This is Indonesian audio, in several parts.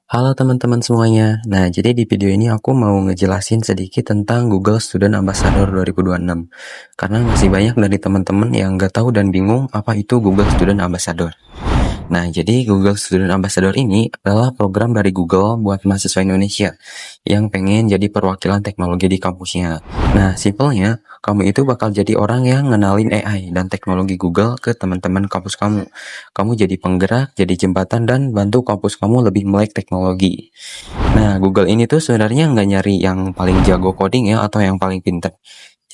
Halo teman-teman semuanya. Nah, jadi di video ini aku mau ngejelasin sedikit tentang Google Student Ambassador 2026. Karena masih banyak dari teman-teman yang nggak tahu dan bingung apa itu Google Student Ambassador. Nah, jadi Google Student Ambassador ini adalah program dari Google buat mahasiswa Indonesia yang pengen jadi perwakilan teknologi di kampusnya. Nah, simpelnya, kamu itu bakal jadi orang yang ngenalin AI dan teknologi Google ke teman-teman kampus kamu. Kamu jadi penggerak, jadi jembatan, dan bantu kampus kamu lebih melek teknologi. Nah, Google ini tuh sebenarnya nggak nyari yang paling jago coding ya, atau yang paling pinter.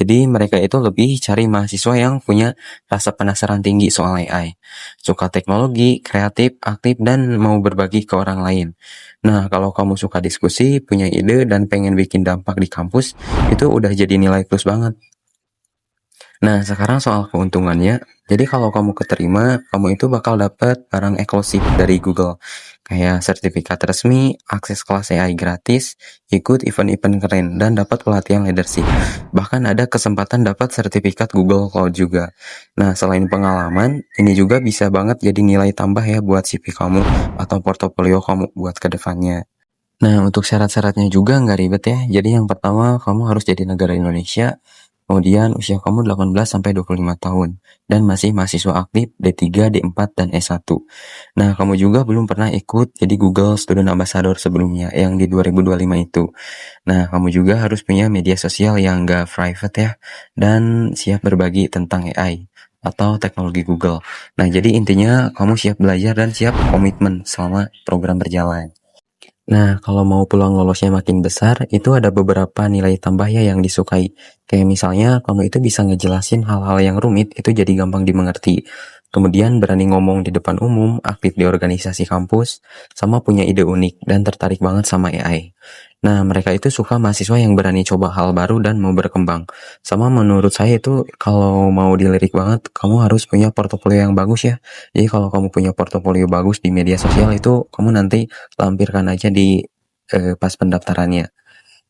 Jadi mereka itu lebih cari mahasiswa yang punya rasa penasaran tinggi soal AI, suka teknologi, kreatif, aktif, dan mau berbagi ke orang lain. Nah, kalau kamu suka diskusi, punya ide, dan pengen bikin dampak di kampus, itu udah jadi nilai plus banget. Nah, sekarang soal keuntungannya. Jadi kalau kamu keterima, kamu itu bakal dapat barang eksklusif dari Google. Kayak sertifikat resmi, akses kelas AI gratis, ikut event-event keren, dan dapat pelatihan leadership. Bahkan ada kesempatan dapat sertifikat Google Cloud juga. Nah, selain pengalaman, ini juga bisa banget jadi nilai tambah ya buat CV kamu atau portofolio kamu buat kedepannya. Nah, untuk syarat-syaratnya juga nggak ribet ya. Jadi yang pertama, kamu harus jadi negara Indonesia, kemudian usia kamu 18 sampai 25 tahun, dan masih mahasiswa aktif D3, D4, dan S1. Nah, kamu juga belum pernah ikut jadi Google Student Ambassador sebelumnya, yang di 2025 itu. Nah, kamu juga harus punya media sosial yang nggak private ya, dan siap berbagi tentang AI atau teknologi Google. Nah, jadi intinya kamu siap belajar dan siap komitmen selama program berjalan. Nah, kalau mau peluang lolosnya makin besar, itu ada beberapa nilai tambah ya yang disukai. Kayak misalnya, kamu itu bisa ngejelasin hal-hal yang rumit, itu jadi gampang dimengerti. Kemudian berani ngomong di depan umum, aktif di organisasi kampus, sama punya ide unik dan tertarik banget sama AI. Nah, mereka itu suka mahasiswa yang berani coba hal baru dan mau berkembang. Sama menurut saya itu kalau mau dilirik banget, kamu harus punya portofolio yang bagus ya. Jadi kalau kamu punya portofolio bagus di media sosial itu, kamu nanti lampirkan aja di pas pendaftarannya.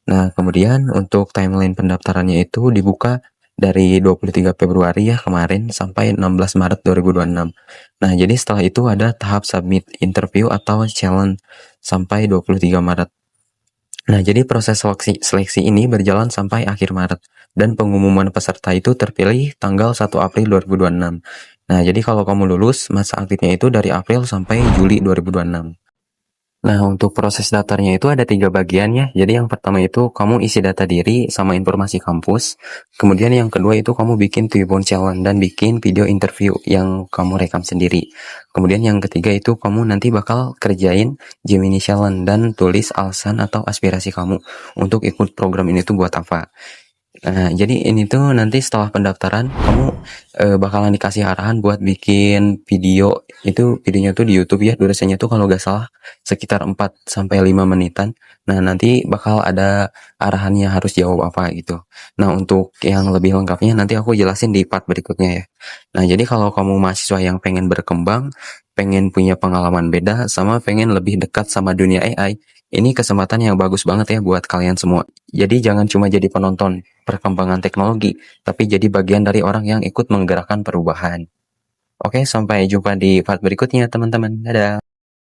Nah, kemudian untuk timeline pendaftarannya itu dibuka dari 23 Februari ya kemarin sampai 16 Maret 2026. Nah, jadi setelah itu ada tahap submit interview atau challenge sampai 23 Maret. Nah, jadi proses seleksi ini berjalan sampai akhir Maret dan pengumuman peserta itu terpilih tanggal 1 April 2026. Nah, jadi kalau kamu lulus, masa aktifnya itu dari April sampai Juli 2026. Nah, untuk proses daftarnya itu ada 3 bagian ya. Jadi yang pertama itu kamu isi data diri sama informasi kampus. Kemudian yang kedua itu kamu bikin Twibbon challenge dan bikin video interview yang kamu rekam sendiri. Kemudian yang ketiga itu kamu nanti bakal kerjain Gemini challenge dan tulis alasan atau aspirasi kamu untuk ikut program ini tuh buat apa. Nah, jadi ini tuh nanti setelah pendaftaran kamu bakalan dikasih arahan buat bikin video. Itu videonya tuh di YouTube ya, durasinya tuh kalau nggak salah sekitar 4 sampai 5 menitan. Nah, nanti bakal ada arahannya harus jawab apa gitu. Nah, untuk yang lebih lengkapnya nanti aku jelasin di part berikutnya ya. Nah, jadi kalau kamu mahasiswa yang pengen berkembang, pengen punya pengalaman beda, sama pengen lebih dekat sama dunia AI, ini kesempatan yang bagus banget ya buat kalian semua. Jadi jangan cuma jadi penonton perkembangan teknologi, tapi jadi bagian dari orang yang ikut menggerakkan perubahan. Oke, sampai jumpa di part berikutnya teman-teman. Dadah.